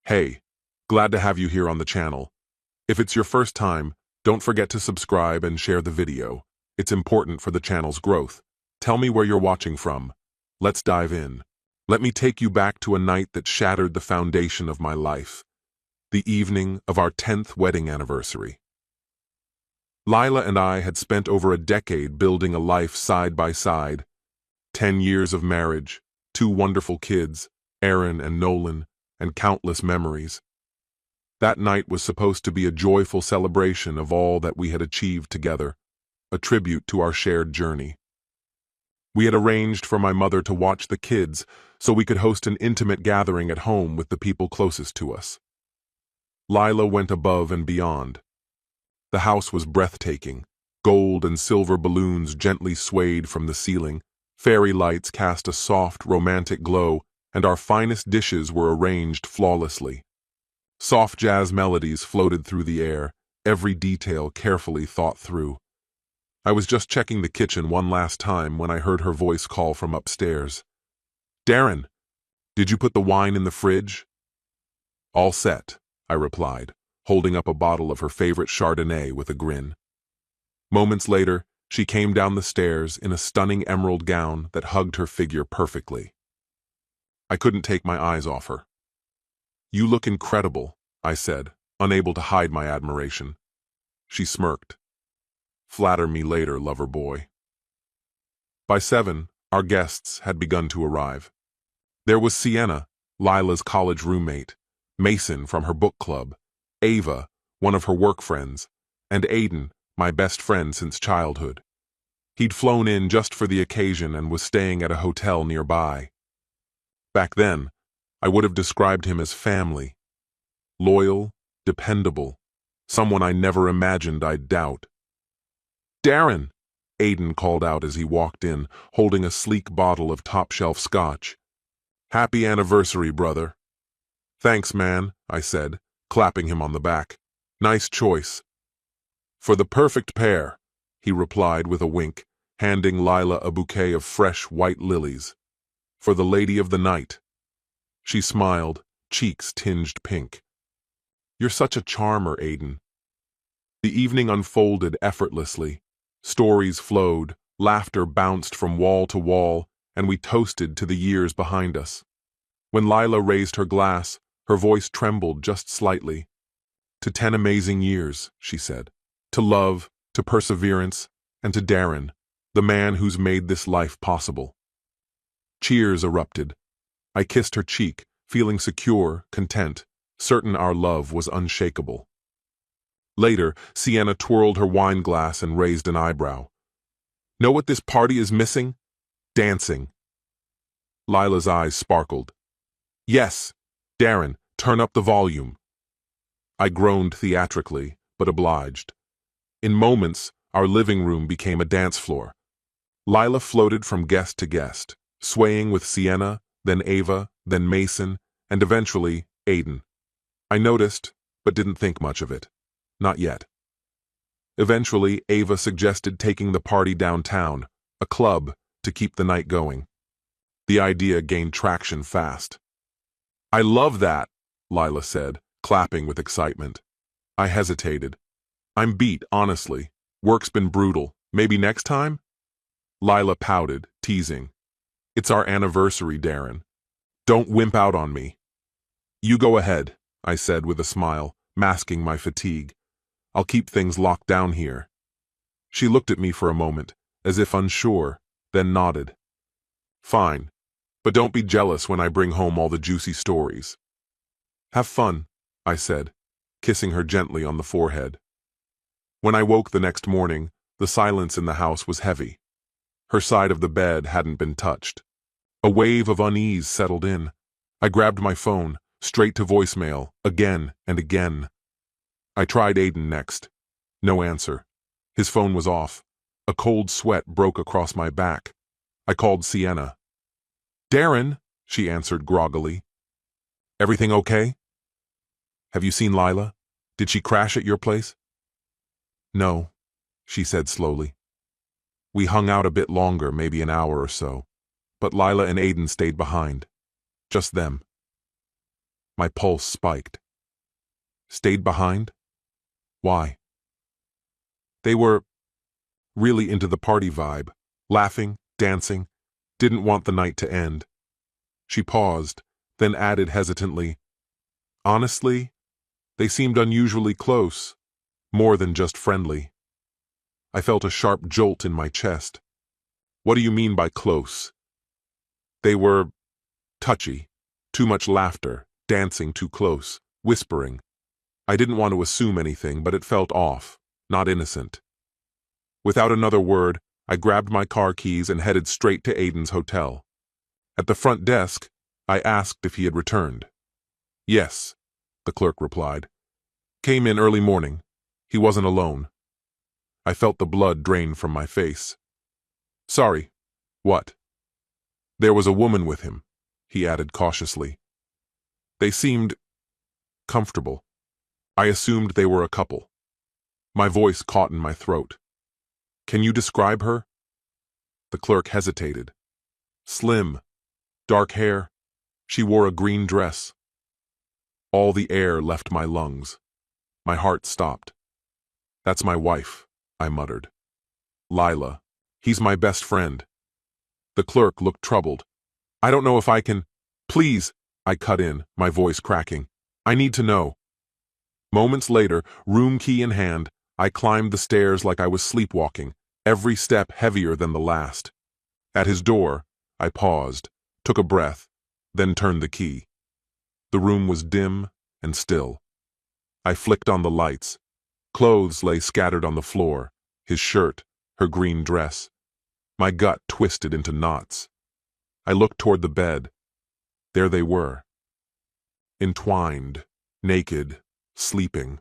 Hey, glad to have you here on the channel. If it's your first time, don't forget to subscribe and share the video. It's important for the channel's growth. Tell me where you're watching from. Let's dive in. Let me take you back to a night that shattered the foundation of my life. The evening of our 10th wedding anniversary. Lila and I had spent over a decade building a life side by side. 10 years of marriage, 2 wonderful kids, Aaron and Nolan, and countless memories. That night was supposed to be a joyful celebration of all that we had achieved together, a tribute to our shared journey. We had arranged for my mother to watch the kids so we could host an intimate gathering at home with the people closest to us. Lila went above and beyond. The house was breathtaking. Gold and silver balloons gently swayed from the ceiling, fairy lights cast a soft, romantic glow, and our finest dishes were arranged flawlessly. Soft jazz melodies floated through the air, every detail carefully thought through. I was just checking the kitchen one last time when I heard her voice call from upstairs. "Darren, did you put the wine in the fridge?" "All set," I replied, holding up a bottle of her favorite Chardonnay with a grin. Moments later, she came down the stairs in a stunning emerald gown that hugged her figure perfectly. I couldn't take my eyes off her. "You look incredible," I said, unable to hide my admiration. She smirked. "Flatter me later, lover boy." By 7, our guests had begun to arrive. There was Sienna, Lila's college roommate, Mason from her book club, Ava, one of her work friends, and Aiden, my best friend since childhood. He'd flown in just for the occasion and was staying at a hotel nearby. Back then, I would have described him as family. Loyal, dependable, someone I never imagined I'd doubt. "Darren," Aiden called out as he walked in, holding a sleek bottle of top-shelf scotch. "Happy anniversary, brother." "Thanks, man," I said, clapping him on the back. "Nice choice." "For the perfect pair," he replied with a wink, handing Lila a bouquet of fresh white lilies. "For the lady of the night." She smiled, cheeks tinged pink. "You're such a charmer, Aiden." The evening unfolded effortlessly. Stories flowed, laughter bounced from wall to wall, and we toasted to the years behind us. When Lila raised her glass, her voice trembled just slightly. "To 10 amazing years," she said. "To love, to perseverance, and to Darren, the man who's made this life possible." Cheers erupted. I kissed her cheek, feeling secure, content, certain our love was unshakable. Later, Sienna twirled her wine glass and raised an eyebrow. "Know what this party is missing? Dancing." Lila's eyes sparkled. "Yes, Darren, turn up the volume." I groaned theatrically, but obliged. In moments, our living room became a dance floor. Lila floated from guest to guest, swaying with Sienna, then Ava, then Mason, and eventually Aiden. I noticed, but didn't think much of it. Not yet. Eventually, Ava suggested taking the party downtown, a club, to keep the night going. The idea gained traction fast. "I love that," Lila said, clapping with excitement. I hesitated. "I'm beat, honestly. Work's been brutal. Maybe next time?" Lila pouted, teasing. "It's our anniversary, Darren. Don't wimp out on me." "You go ahead," I said with a smile, masking my fatigue. "I'll keep things locked down here." She looked at me for a moment, as if unsure, then nodded. "Fine, but don't be jealous when I bring home all the juicy stories." "Have fun," I said, kissing her gently on the forehead. When I woke the next morning, the silence in the house was heavy. Her side of the bed hadn't been touched. A wave of unease settled in. I grabbed my phone, straight to voicemail, again and again. I tried Aiden next. No answer. His phone was off. A cold sweat broke across my back. I called Sienna. "Darren," she answered groggily. "Everything okay?" "Have you seen Lila? Did she crash at your place?" "No," she said slowly. "We hung out a bit longer, maybe an hour or so, but Lila and Aiden stayed behind. Just them." My pulse spiked. Stayed behind? Why? They were really into the party vibe, laughing, dancing, didn't want the night to end. She paused, then added hesitantly, honestly, they seemed unusually close, more than just friendly. I felt a sharp jolt in my chest. What do you mean by close? They were touchy, too much laughter, dancing too close, whispering. I didn't want to assume anything, but it felt off, not innocent. Without another word, I grabbed my car keys and headed straight to Aiden's hotel. At the front desk, I asked if he had returned. Yes, the clerk replied. Came in early morning. He wasn't alone. I felt the blood drain from my face. Sorry. What? There was a woman with him, he added cautiously. They seemed comfortable. I assumed they were a couple. My voice caught in my throat. Can you describe her? The clerk hesitated. Slim, dark hair. She wore a green dress. All the air left my lungs. My heart stopped. That's my wife, I muttered. Lila. He's my best friend. The clerk looked troubled. I don't know if I can... Please, I cut in, my voice cracking. I need to know. Moments later, room key in hand, I climbed the stairs like I was sleepwalking, every step heavier than the last. At his door, I paused, took a breath, then turned the key. The room was dim and still. I flicked on the lights. Clothes lay scattered on the floor, his shirt, her green dress. My gut twisted into knots. I looked toward the bed. There they were. Entwined, naked, sleeping.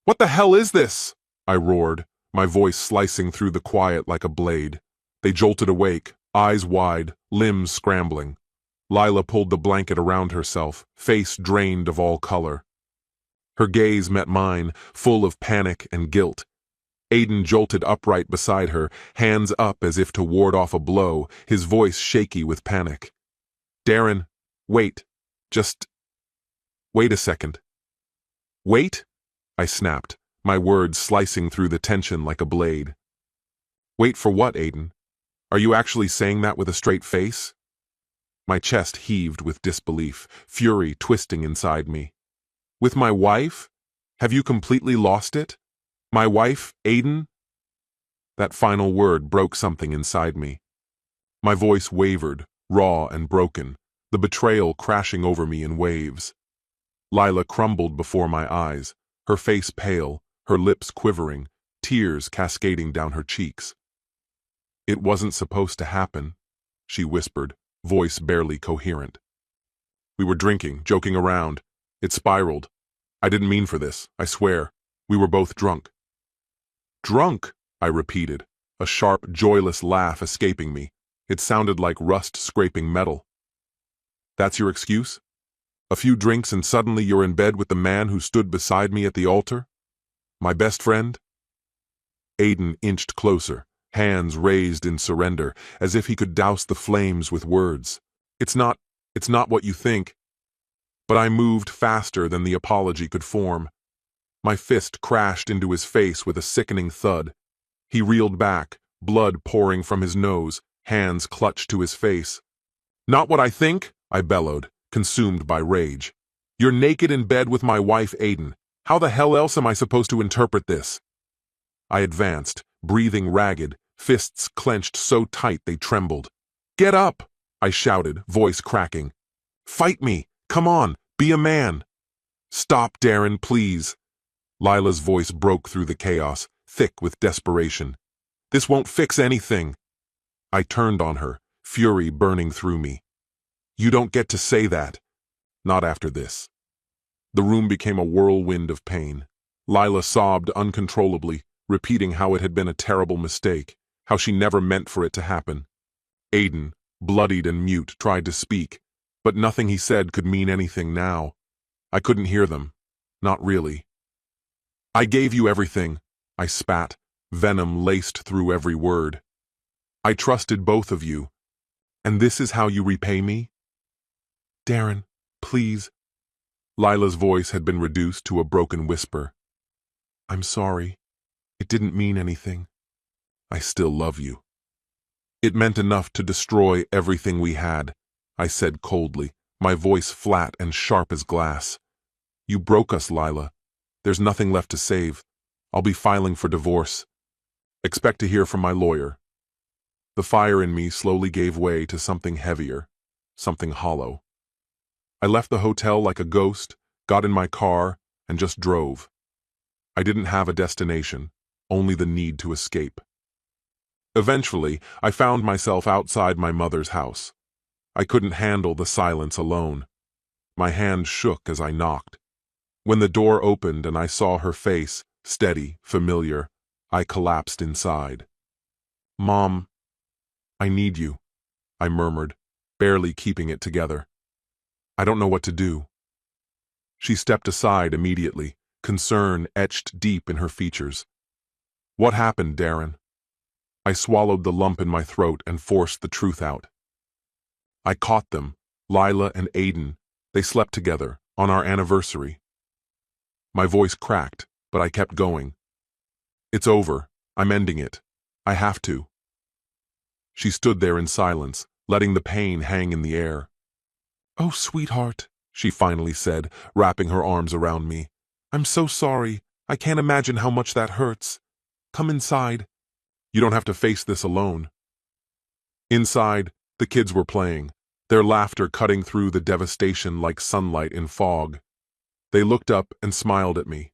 What the hell is this? I roared, my voice slicing through the quiet like a blade. They jolted awake, eyes wide, limbs scrambling. Lila pulled the blanket around herself, face drained of all color. Her gaze met mine, full of panic and guilt. Aiden jolted upright beside her, hands up as if to ward off a blow, his voice shaky with panic. Darren, wait. Just... wait a second. Wait? I snapped, my words slicing through the tension like a blade. Wait for what, Aiden? Are you actually saying that with a straight face? My chest heaved with disbelief, fury twisting inside me. With my wife? Have you completely lost it? My wife, Aiden? That final word broke something inside me. My voice wavered, raw and broken, the betrayal crashing over me in waves. Lila crumbled before my eyes, her face pale, her lips quivering, tears cascading down her cheeks. It wasn't supposed to happen, she whispered, voice barely coherent. We were drinking, joking around. It spiraled. I didn't mean for this, I swear. We were both drunk. Drunk, I repeated, a sharp, joyless laugh escaping me. It sounded like rust scraping metal. That's your excuse? A few drinks and suddenly you're in bed with the man who stood beside me at the altar? My best friend? Aiden inched closer, hands raised in surrender, as if he could douse the flames with words. It's not what you think. But I moved faster than the apology could form. My fist crashed into his face with a sickening thud. He reeled back, blood pouring from his nose, hands clutched to his face. Not what I think, I bellowed, consumed by rage. You're naked in bed with my wife, Aiden. How the hell else am I supposed to interpret this? I advanced, breathing ragged, fists clenched so tight they trembled. Get up, I shouted, voice cracking. Fight me, come on, be a man. Stop, Darren, please. Lila's voice broke through the chaos, thick with desperation. This won't fix anything. I turned on her, fury burning through me. You don't get to say that. Not after this. The room became a whirlwind of pain. Lila sobbed uncontrollably, repeating how it had been a terrible mistake, how she never meant for it to happen. Aiden, bloodied and mute, tried to speak, but nothing he said could mean anything now. I couldn't hear them. Not really. I gave you everything, I spat, venom laced through every word. I trusted both of you. And this is how you repay me? Darren, please. Lila's voice had been reduced to a broken whisper. I'm sorry. It didn't mean anything. I still love you. It meant enough to destroy everything we had, I said coldly, my voice flat and sharp as glass. You broke us, Lila. There's nothing left to save. I'll be filing for divorce. Expect to hear from my lawyer. The fire in me slowly gave way to something heavier, something hollow. I left the hotel like a ghost, got in my car, and just drove. I didn't have a destination, only the need to escape. Eventually, I found myself outside my mother's house. I couldn't handle the silence alone. My hand shook as I knocked. When the door opened and I saw her face, steady, familiar, I collapsed inside. Mom, I need you, I murmured, barely keeping it together. I don't know what to do. She stepped aside immediately, concern etched deep in her features. What happened, Darren? I swallowed the lump in my throat and forced the truth out. I caught them, Lila and Aiden. They slept together, on our anniversary. My voice cracked, but I kept going. It's over. I'm ending it. I have to. She stood there in silence, letting the pain hang in the air. Oh, sweetheart, she finally said, wrapping her arms around me. I'm so sorry. I can't imagine how much that hurts. Come inside. You don't have to face this alone. Inside, the kids were playing, their laughter cutting through the devastation like sunlight in fog. They looked up and smiled at me.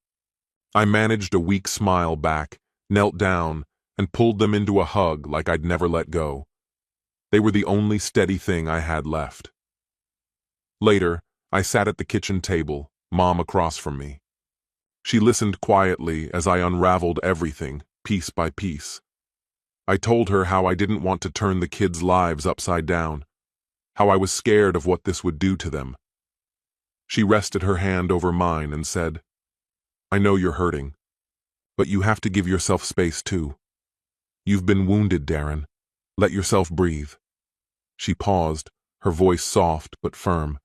I managed a weak smile back, knelt down, and pulled them into a hug like I'd never let go. They were the only steady thing I had left. Later, I sat at the kitchen table, Mom across from me. She listened quietly as I unraveled everything, piece by piece. I told her how I didn't want to turn the kids' lives upside down, how I was scared of what this would do to them. She rested her hand over mine and said, I know you're hurting, but you have to give yourself space too. You've been wounded, Darren. Let yourself breathe. She paused, her voice soft but firm.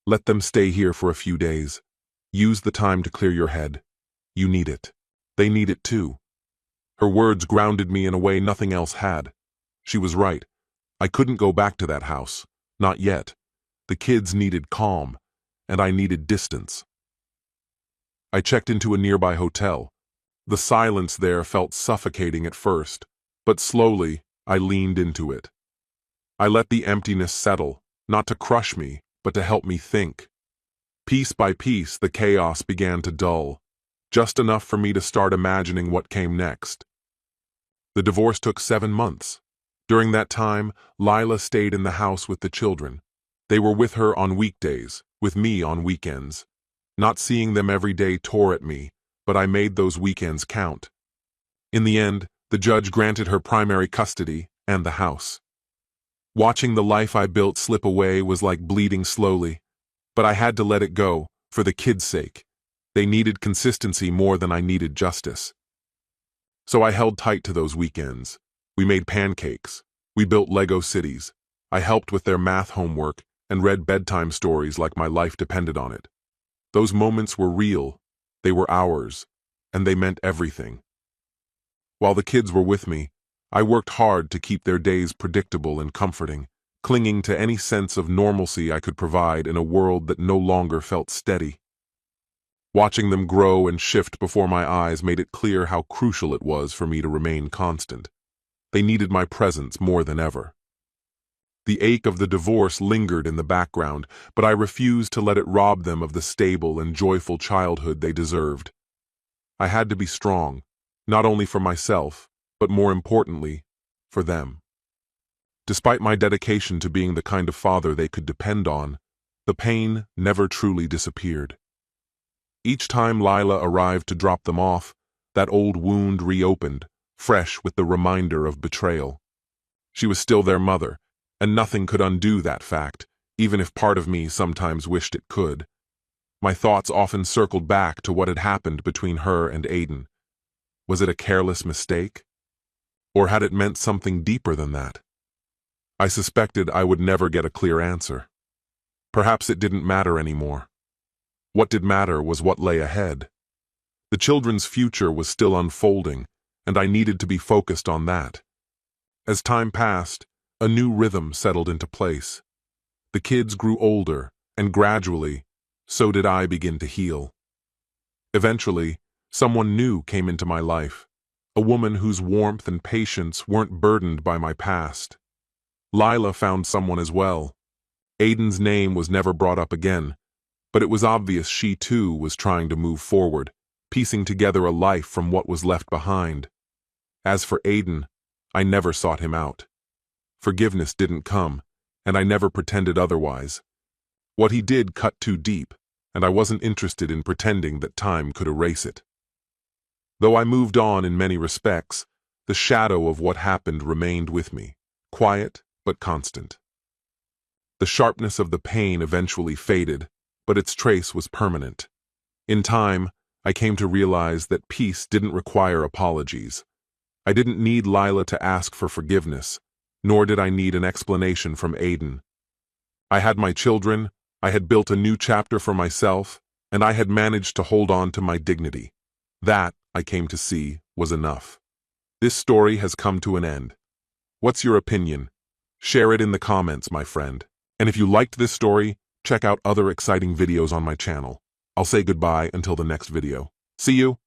Let them stay here for a few days. Use the time to clear your head. You need it. They need it too. Her words grounded me in a way nothing else had. She was right. I couldn't go back to that house. Not yet. The kids needed calm, and I needed distance. I checked into a nearby hotel. The silence there felt suffocating at first, but slowly I leaned into it. I let the emptiness settle, not to crush me, but to help me think. Piece by piece, the chaos began to dull, just enough for me to start imagining what came next. The divorce took 7 months. During that time, Lila stayed in the house with the children. They were with her on weekdays, with me on weekends. Not seeing them every day tore at me, but I made those weekends count. In the end, the judge granted her primary custody and the house. Watching the life I built slip away was like bleeding slowly, but I had to let it go, for the kids' sake. They needed consistency more than I needed justice. So I held tight to those weekends. We made pancakes. We built Lego cities. I helped with their math homework and read bedtime stories like my life depended on it. Those moments were real. They were ours, and they meant everything. While the kids were with me, I worked hard to keep their days predictable and comforting, clinging to any sense of normalcy I could provide in a world that no longer felt steady. Watching them grow and shift before my eyes made it clear how crucial it was for me to remain constant. They needed my presence more than ever. The ache of the divorce lingered in the background, but I refused to let it rob them of the stable and joyful childhood they deserved. I had to be strong, not only for myself, but more importantly, for them. Despite my dedication to being the kind of father they could depend on, the pain never truly disappeared. Each time Lila arrived to drop them off, that old wound reopened, fresh with the reminder of betrayal. She was still their mother, and nothing could undo that fact, even if part of me sometimes wished it could. My thoughts often circled back to what had happened between her and Aiden. Was it a careless mistake? Or had it meant something deeper than that? I suspected I would never get a clear answer. Perhaps it didn't matter anymore. What did matter was what lay ahead. The children's future was still unfolding, and I needed to be focused on that. As time passed, a new rhythm settled into place. The kids grew older, and gradually, so did I begin to heal. Eventually, someone new came into my life, a woman whose warmth and patience weren't burdened by my past. Lila found someone as well. Aiden's name was never brought up again, but it was obvious she too was trying to move forward, piecing together a life from what was left behind. As for Aiden, I never sought him out. Forgiveness didn't come, and I never pretended otherwise. What he did cut too deep, and I wasn't interested in pretending that time could erase it. Though I moved on in many respects, the shadow of what happened remained with me, quiet but constant. The sharpness of the pain eventually faded, but its trace was permanent. In time, I came to realize that peace didn't require apologies. I didn't need Lila to ask for forgiveness, nor did I need an explanation from Aiden. I had my children, I had built a new chapter for myself, and I had managed to hold on to my dignity. That, I came to see, was enough. This story has come to an end. What's your opinion? Share it in the comments, my friend. And if you liked this story, check out other exciting videos on my channel. I'll say goodbye until the next video. See you!